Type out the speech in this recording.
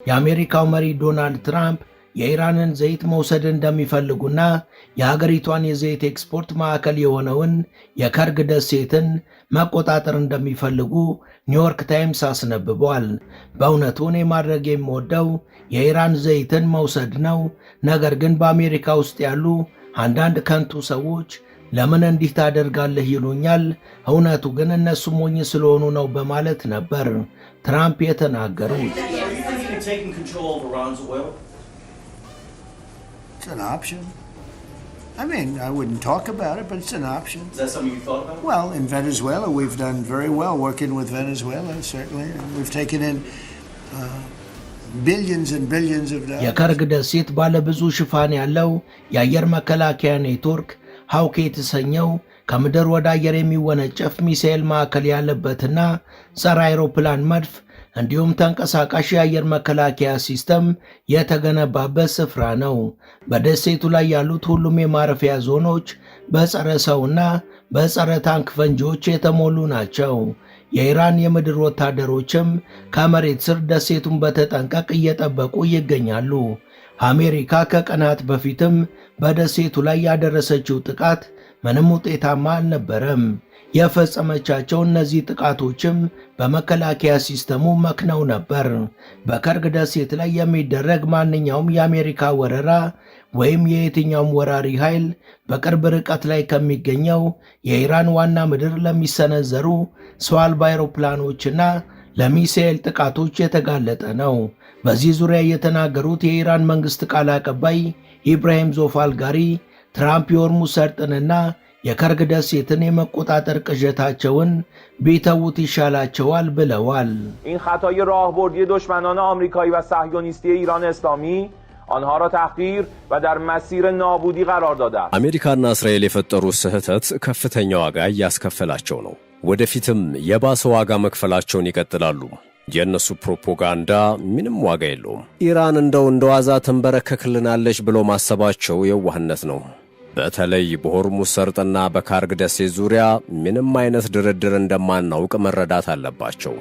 የአሜሪካው መሪ ዶናልድ ትራምፕ የኢራንን ዘይት መውሰድ እንደሚፈልጉና የሀገሪቷን የዘይት ኤክስፖርት ማዕከል የሆነውን የከርግ ደሴትን መቆጣጠር እንደሚፈልጉ ኒውዮርክ ታይምስ አስነብቧል። በእውነቱ እኔ ማድረግ የምወደው የኢራን ዘይትን መውሰድ ነው። ነገር ግን በአሜሪካ ውስጥ ያሉ አንዳንድ ከንቱ ሰዎች ለምን እንዲህ ታደርጋለህ ይሉኛል። እውነቱ ግን እነሱ ሞኝ ስለሆኑ ነው በማለት ነበር ትራምፕ የተናገሩት። It's an option. I mean, I wouldn't talk about it, but it's an option. Is that something you thought about? Well, in Venezuela, we've done very well working with Venezuela, certainly. And we've taken in billions and billions of dollars. የከርግ ደሴት ባለ ብዙ ሽፋን ያለው የአየር መከላከያ ኔትወርክ ሃውክ የተሰኘው ከምድር ወደ አየር የሚወነጨፍ ሚሳኤል ማዕከል ያለበትና ጸረ አውሮፕላን መድፍ እንዲሁም ተንቀሳቃሽ የአየር መከላከያ ሲስተም የተገነባበት ስፍራ ነው። በደሴቱ ላይ ያሉት ሁሉም የማረፊያ ዞኖች በጸረ ሰውና በጸረ ታንክ ፈንጂዎች የተሞሉ ናቸው። የኢራን የምድር ወታደሮችም ከመሬት ስር ደሴቱን በተጠንቀቅ እየጠበቁ ይገኛሉ። አሜሪካ ከቀናት በፊትም በደሴቱ ላይ ያደረሰችው ጥቃት ምንም ውጤታማ አልነበረም። የፈጸመቻቸው እነዚህ ጥቃቶችም በመከላከያ ሲስተሙ መክነው ነበር። በከርግ ደሴት ላይ የሚደረግ ማንኛውም የአሜሪካ ወረራ ወይም የየትኛውም ወራሪ ኃይል በቅርብ ርቀት ላይ ከሚገኘው የኢራን ዋና ምድር ለሚሰነዘሩ ሰው አልባ አውሮፕላኖችና ለሚሳኤል ጥቃቶች የተጋለጠ ነው። በዚህ ዙሪያ የተናገሩት የኢራን መንግስት ቃል አቀባይ ኢብራሂም ዞፋልጋሪ ትራምፕ የሆርሙዝ ሰርጥንና የከርግ ደሴትን የመቆጣጠር ቅዠታቸውን ቢተውት ይሻላቸዋል ብለዋል። این خطای راهبردی دشمنان آمریکایی و صهیونیستی ایران اسلامی آنها را تحقیر و در مسیر نابودی قرار داده است. አሜሪካና እስራኤል የፈጠሩት ስህተት ከፍተኛ ዋጋ እያስከፈላቸው ነው። ወደፊትም የባሰ ዋጋ መክፈላቸውን ይቀጥላሉ። የነሱ ፕሮፓጋንዳ ምንም ዋጋ የለውም። ኢራን እንደዋዛ ተንበረከክልናለች ብሎ ማሰባቸው የዋህነት ነው። በተለይ በሆርሙዝ ሰርጥና በከርግ ደሴት ዙሪያ ምንም አይነት ድርድር እንደማናውቅ መረዳት አለባቸው።